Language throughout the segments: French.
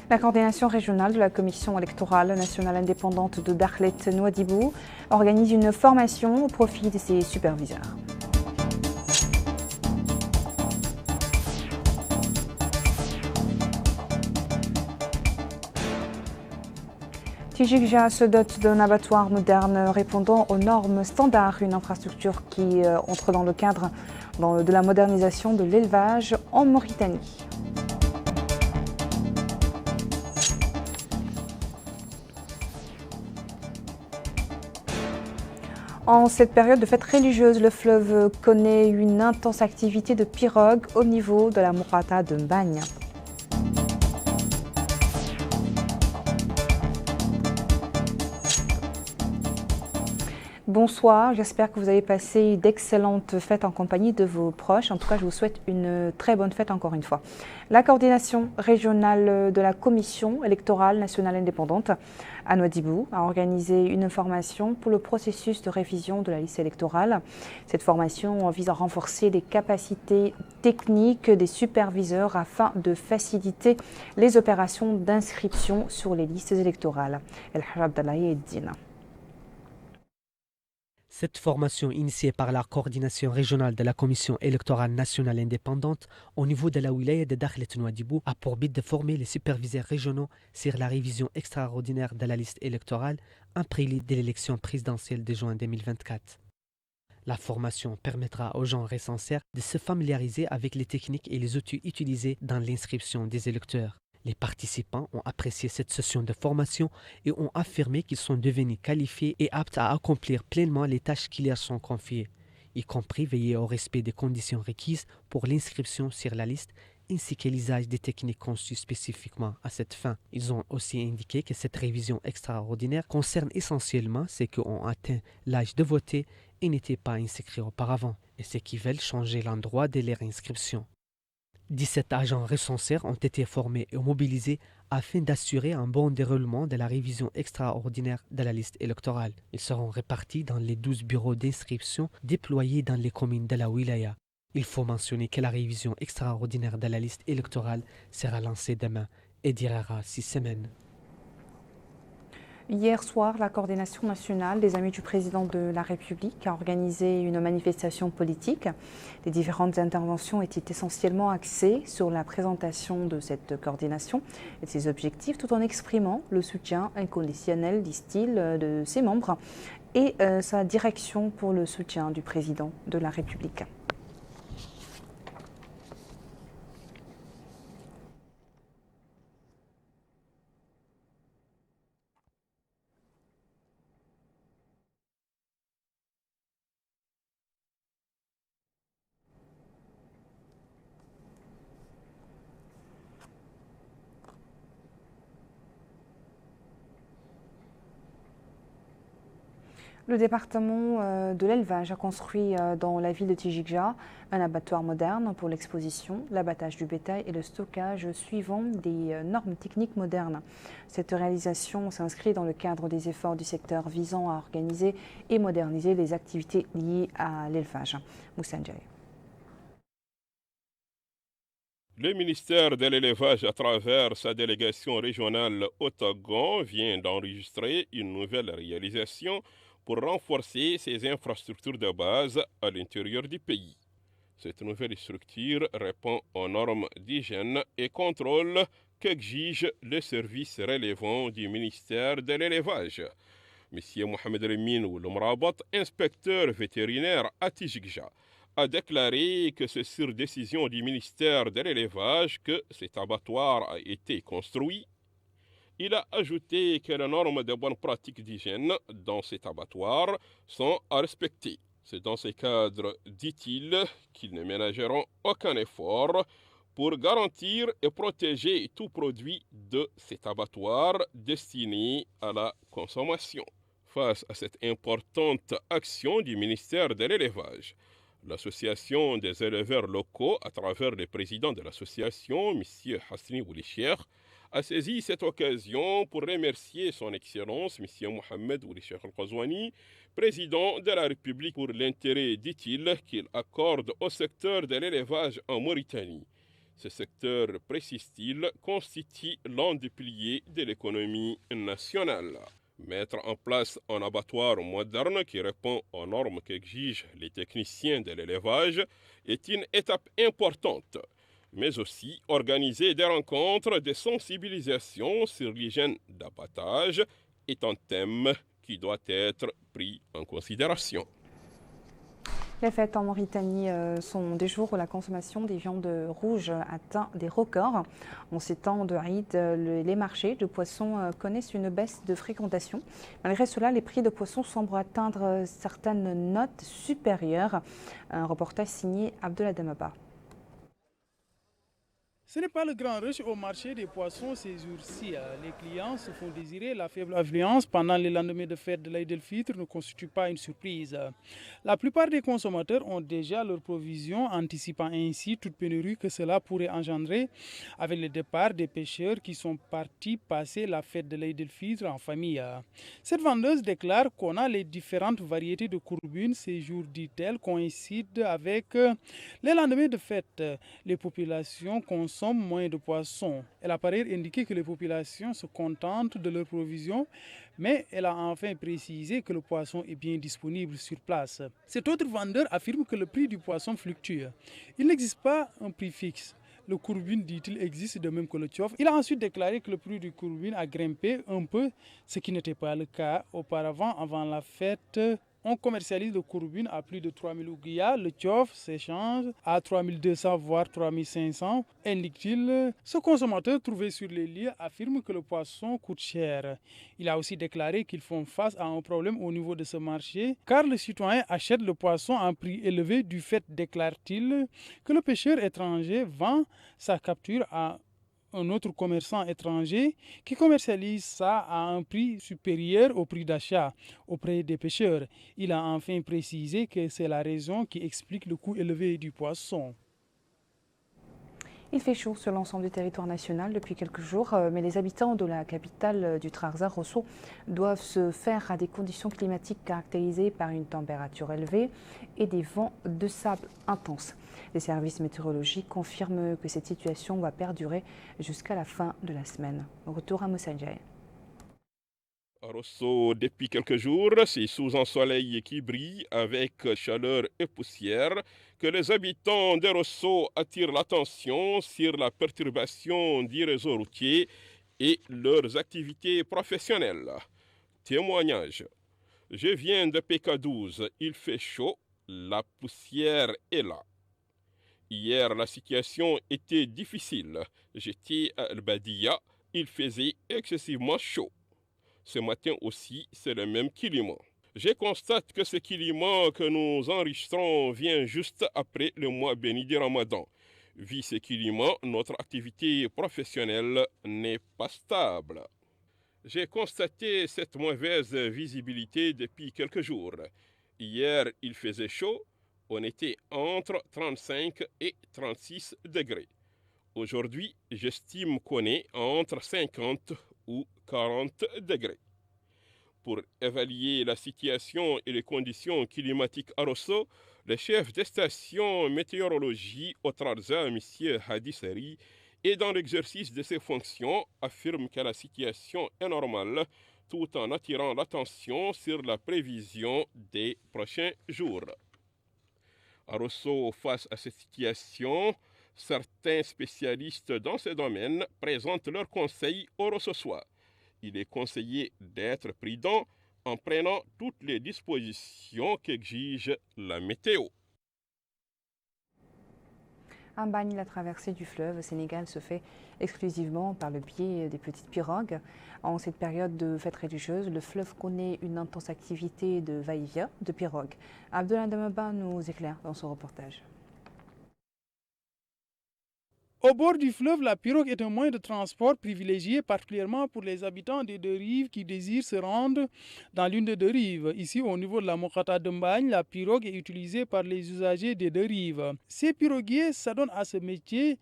La coordination régionale de la Commission électorale nationale indépendante de Dakhlet Nouadhibou organise une formation au profit de ses superviseurs. Tijikja se dote d'un abattoir moderne répondant aux normes standards, une infrastructure qui entre dans le cadre de la modernisation de l'élevage en Mauritanie. En cette période de fête religieuse, le fleuve connaît une intense activité de pirogues au niveau de la Mourata de Mbagne. Bonsoir, j'espère que vous avez passé d'excellentes fêtes en compagnie de vos proches. En tout cas, je vous souhaite une très bonne fête encore une fois. La coordination régionale de la Commission électorale nationale indépendante à Nouadhibou a organisé une formation pour le processus de révision de la liste électorale. Cette formation vise à renforcer les capacités techniques des superviseurs afin de faciliter les opérations d'inscription sur les listes électorales. El Hajj Abdallahi Eddine. Cette formation initiée par la coordination régionale de la Commission électorale nationale indépendante au niveau de la wilaya de Dakhlet Nouadhibou a pour but de former les superviseurs régionaux sur la révision extraordinaire de la liste électorale un prélude de l'élection présidentielle de juin 2024. La formation permettra aux gens recenseurs de se familiariser avec les techniques et les outils utilisés dans l'inscription des électeurs. Les participants ont apprécié cette session de formation et ont affirmé qu'ils sont devenus qualifiés et aptes à accomplir pleinement les tâches qui leur sont confiées, y compris veiller au respect des conditions requises pour l'inscription sur la liste ainsi que l'usage des techniques conçues spécifiquement à cette fin. Ils ont aussi indiqué que cette révision extraordinaire concerne essentiellement ceux qui ont atteint l'âge de voter et n'étaient pas inscrits auparavant, et ceux qui veulent changer l'endroit de leur inscription. 17 agents recenseurs ont été formés et mobilisés afin d'assurer un bon déroulement de la révision extraordinaire de la liste électorale. Ils seront répartis dans les 12 bureaux d'inscription déployés dans les communes de la wilaya. Il faut mentionner que la révision extraordinaire de la liste électorale sera lancée demain et durera 6 semaines. Hier soir, la coordination nationale des Amis du Président de la République a organisé une manifestation politique. Les différentes interventions étaient essentiellement axées sur la présentation de cette coordination et de ses objectifs, tout en exprimant le soutien inconditionnel, disent-ils, de ses membres et sa direction pour le soutien du Président de la République. Le département de l'élevage a construit dans la ville de Tijikja un abattoir moderne pour l'exposition, l'abattage du bétail et le stockage suivant des normes techniques modernes. Cette réalisation s'inscrit dans le cadre des efforts du secteur visant à organiser et moderniser les activités liées à l'élevage. Moussa Ndiaye. Le ministère de l'élevage, à travers sa délégation régionale Otagon, vient d'enregistrer une nouvelle réalisation pour renforcer ses infrastructures de base à l'intérieur du pays. Cette nouvelle structure répond aux normes d'hygiène et contrôle qu'exige le service relevant du ministère de l'élevage. M. Mohamed Remin Oulomrabat, inspecteur vétérinaire à Tijikja, a déclaré que c'est sur décision du ministère de l'élevage que cet abattoir a été construit. Il a ajouté que les normes de bonnes pratiques d'hygiène dans cet abattoir sont à respecter. C'est dans ce cadre, dit-il, qu'ils ne ménageront aucun effort pour garantir et protéger tout produit de cet abattoir destiné à la consommation. Face à cette importante action du ministère de l'élevage, l'association des éleveurs locaux, à travers le président de l'association, M. Hassani Oulicheikh, a saisi cette occasion pour remercier son Excellence, M. Mohamed Oulicheikh Al-Qazouani, président de la République, pour l'intérêt, dit-il, qu'il accorde au secteur de l'élevage en Mauritanie. Ce secteur, précise-t-il, constitue l'un des piliers de l'économie nationale. Mettre en place un abattoir moderne qui répond aux normes qu'exigent les techniciens de l'élevage est une étape importante, mais aussi organiser des rencontres de sensibilisation sur l'hygiène d'abattage est un thème qui doit être pris en considération. Les fêtes en Mauritanie sont des jours où la consommation des viandes rouges atteint des records. En ces temps de Eid, les marchés de poissons connaissent une baisse de fréquentation. Malgré cela, les prix de poissons semblent atteindre certaines notes supérieures. Un reportage signé Abdullah Damaba. Ce n'est pas le grand rush au marché des poissons ces jours-ci. Les clients se font désirer. La faible affluence pendant les lendemains de fête de l'Aïd el-Fitr ne constitue pas une surprise. La plupart des consommateurs ont déjà leurs provisions, anticipant ainsi toute pénurie que cela pourrait engendrer avec le départ des pêcheurs qui sont partis passer la fête de l'Aïd el-Fitr en famille. Cette vendeuse déclare qu'on a les différentes variétés de courbune. Ces jours, dit-elle, coïncident avec les lendemains de fête. Les populations consomment moins de poissons. Elle a par ailleurs indiqué que les populations se contentent de leurs provisions, mais elle a enfin précisé que le poisson est bien disponible sur place. Cet autre vendeur affirme que le prix du poisson fluctue. Il n'existe pas un prix fixe. Le courbine, dit-il, existe de même que le tchof. Il a ensuite déclaré que le prix du courbine a grimpé un peu, ce qui n'était pas le cas auparavant avant la fête. On commercialise le courbine à plus de 3000 ouguiyas. Le tchof s'échange à 3200 voire 3500, indique-t-il. Ce consommateur trouvé sur les lieux affirme que le poisson coûte cher. Il a aussi déclaré qu'ils font face à un problème au niveau de ce marché, car le citoyen achète le poisson à un prix élevé du fait, déclare-t-il, que le pêcheur étranger vend sa capture à un autre commerçant étranger qui commercialise ça à un prix supérieur au prix d'achat auprès des pêcheurs. Il a enfin précisé que c'est la raison qui explique le coût élevé du poisson. Il fait chaud sur l'ensemble du territoire national depuis quelques jours, mais les habitants de la capitale du Trarza, Rosso, doivent se faire à des conditions climatiques caractérisées par une température élevée et des vents de sable intenses. Les services météorologiques confirment que cette situation va perdurer jusqu'à la fin de la semaine. Retour à Moussanjay. À Rosso, depuis quelques jours, c'est sous un soleil qui brille avec chaleur et poussière que les habitants de Rosso attirent l'attention sur la perturbation du réseau routier et leurs activités professionnelles. Témoignage. Je viens de PK12, il fait chaud, la poussière est là. Hier, la situation était difficile. J'étais à Al-Badia, il faisait excessivement chaud. Ce matin aussi, c'est le même climat. Je constate que ce climat que nous enregistrons vient juste après le mois béni du Ramadan. Vu ce climat, notre activité professionnelle n'est pas stable. J'ai constaté cette mauvaise visibilité depuis quelques jours. Hier, il faisait chaud, on était entre 35 et 36 degrés. Aujourd'hui, j'estime qu'on est entre 50 ou 40 degrés. Pour évaluer la situation et les conditions climatiques à Rosso, le chef de station météorologie au Trarza, M. Hadi Sari, et dans l'exercice de ses fonctions, affirme que la situation est normale tout en attirant l'attention sur la prévision des prochains jours. À Rosso, face à cette situation, certains spécialistes dans ce domaine présentent leurs conseils aux Rossois. Il est conseillé d'être prudent en prenant toutes les dispositions qu'exige la météo. À Bagne, la traversée du fleuve Sénégal se fait exclusivement par le biais des petites pirogues. En cette période de fête religieuse, le fleuve connaît une intense activité de va-et-vient de pirogues. Abdullah Damaba nous éclaire dans son reportage. Au bord du fleuve, la pirogue est un moyen de transport privilégié, particulièrement pour les habitants des deux rives qui désirent se rendre dans l'une des deux rives. Ici, au niveau de la Mokata de Mbagne, la pirogue est utilisée par les usagers des deux rives. Ces piroguiers s'adonnent à ce métier.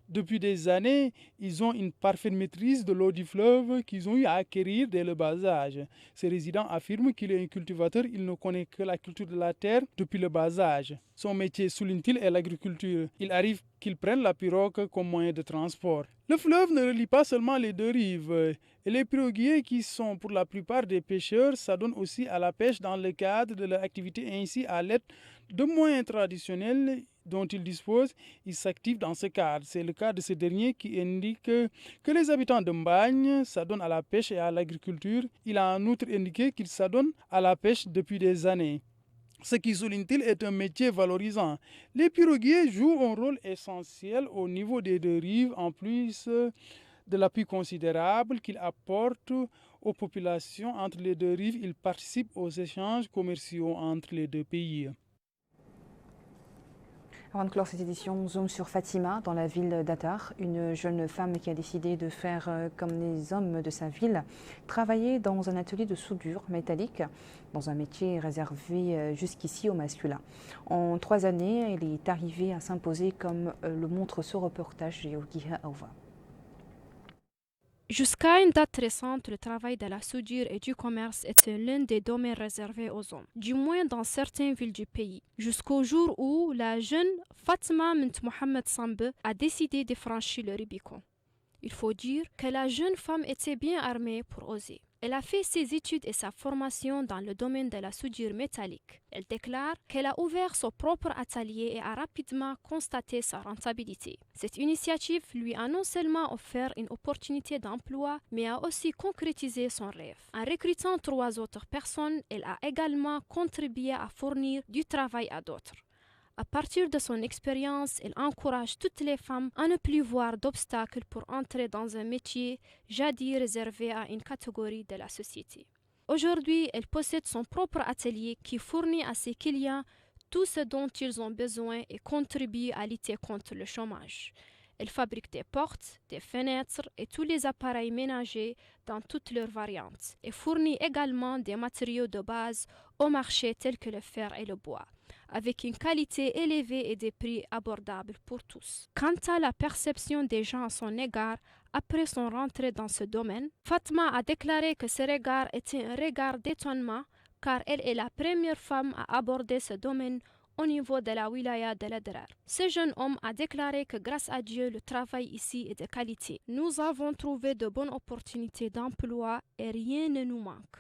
Depuis des années, ils ont une parfaite maîtrise de l'eau du fleuve qu'ils ont eu à acquérir dès le bas âge. Ces résidents affirment qu'il est un cultivateur, il ne connaît que la culture de la terre depuis le bas âge. Son métier, souligne-t-il, est l'agriculture. Il arrive qu'ils prennent la pirogue comme moyen de transport. Le fleuve ne relie pas seulement les deux rives et les piroguiers qui sont pour la plupart des pêcheurs s'adonnent aussi à la pêche dans le cadre de leur activité ainsi à l'aide de moyens traditionnels dont ils disposent, ils s'activent dans ce cadre. C'est le cas de ce dernier qui indique que les habitants de Mbagne s'adonnent à la pêche et à l'agriculture. Il a en outre indiqué qu'ils s'adonnent à la pêche depuis des années. Ce qui, souligne-t-il, est un métier valorisant. Les piroguiers jouent un rôle essentiel au niveau des deux rives, en plus de l'appui considérable qu'ils apportent aux populations entre les deux rives. Ils participent aux échanges commerciaux entre les deux pays. Avant de clore cette édition, on zoome sur Fatima, dans la ville d'Atar, une jeune femme qui a décidé de faire comme les hommes de sa ville, travailler dans un atelier de soudure métallique, dans un métier réservé jusqu'ici aux masculins. En 3 années, elle est arrivée à s'imposer comme le montre ce reportage de Yogiha Aouva. Jusqu'à une date récente, le travail de la soudure et du commerce était l'un des domaines réservés aux hommes, du moins dans certaines villes du pays. Jusqu'au jour où la jeune Fatima Mint Mohamed Sambe a décidé de franchir le Rubicon. Il faut dire que la jeune femme était bien armée pour oser. Elle a fait ses études et sa formation dans le domaine de la soudure métallique. Elle déclare qu'elle a ouvert son propre atelier et a rapidement constaté sa rentabilité. Cette initiative lui a non seulement offert une opportunité d'emploi, mais a aussi concrétisé son rêve. En recrutant 3 autres personnes, elle a également contribué à fournir du travail à d'autres. À partir de son expérience, elle encourage toutes les femmes à ne plus voir d'obstacles pour entrer dans un métier jadis réservé à une catégorie de la société. Aujourd'hui, elle possède son propre atelier qui fournit à ses clients tout ce dont ils ont besoin et contribue à lutter contre le chômage. Elle fabrique des portes, des fenêtres et tous les appareils ménagers dans toutes leurs variantes et fournit également des matériaux de base au marché tels que le fer et le bois, avec une qualité élevée et des prix abordables pour tous. Quant à la perception des gens à son égard, après son rentrée dans ce domaine, Fatma a déclaré que ce regard était un regard d'étonnement car elle est la première femme à aborder ce domaine au niveau de la wilaya de l'Adrar. Ce jeune homme a déclaré que grâce à Dieu, le travail ici est de qualité. Nous avons trouvé de bonnes opportunités d'emploi et rien ne nous manque.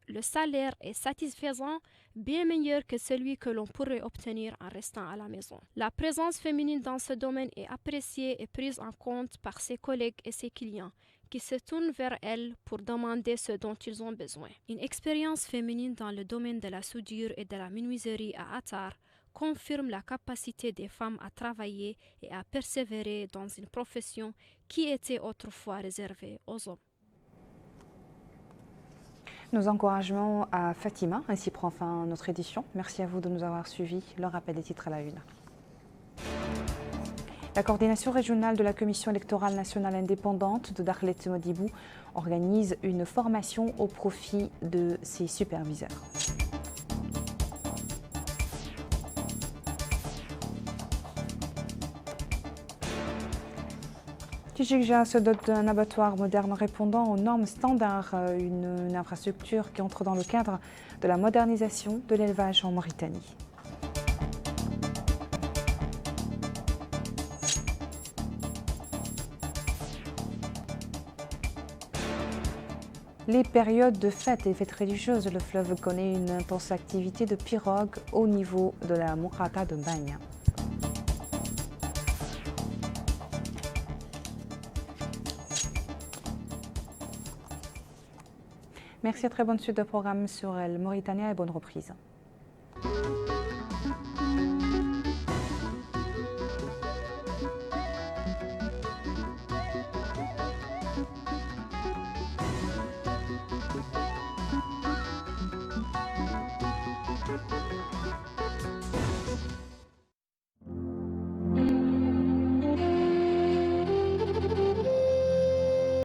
Le salaire est satisfaisant, bien meilleur que celui que l'on pourrait obtenir en restant à la maison. La présence féminine dans ce domaine est appréciée et prise en compte par ses collègues et ses clients, qui se tournent vers elle pour demander ce dont ils ont besoin. Une expérience féminine dans le domaine de la soudure et de la menuiserie à Atar confirme la capacité des femmes à travailler et à persévérer dans une profession qui était autrefois réservée aux hommes. Nos encouragements à Fatima, ainsi prend fin notre édition. Merci à vous de nous avoir suivis. Le rappel des titres à la une. La coordination régionale de la Commission électorale nationale indépendante de Dakhlet Modibou organise une formation au profit de ses superviseurs. Tijikja se dote d'un abattoir moderne répondant aux normes standards, une infrastructure qui entre dans le cadre de la modernisation de l'élevage en Mauritanie. Les périodes de fêtes et fêtes religieuses, le fleuve connaît une intense activité de pirogue au niveau de la Mourata de Mbagne. Merci, à très bonne suite de programme sur El Mauritania et bonne reprise.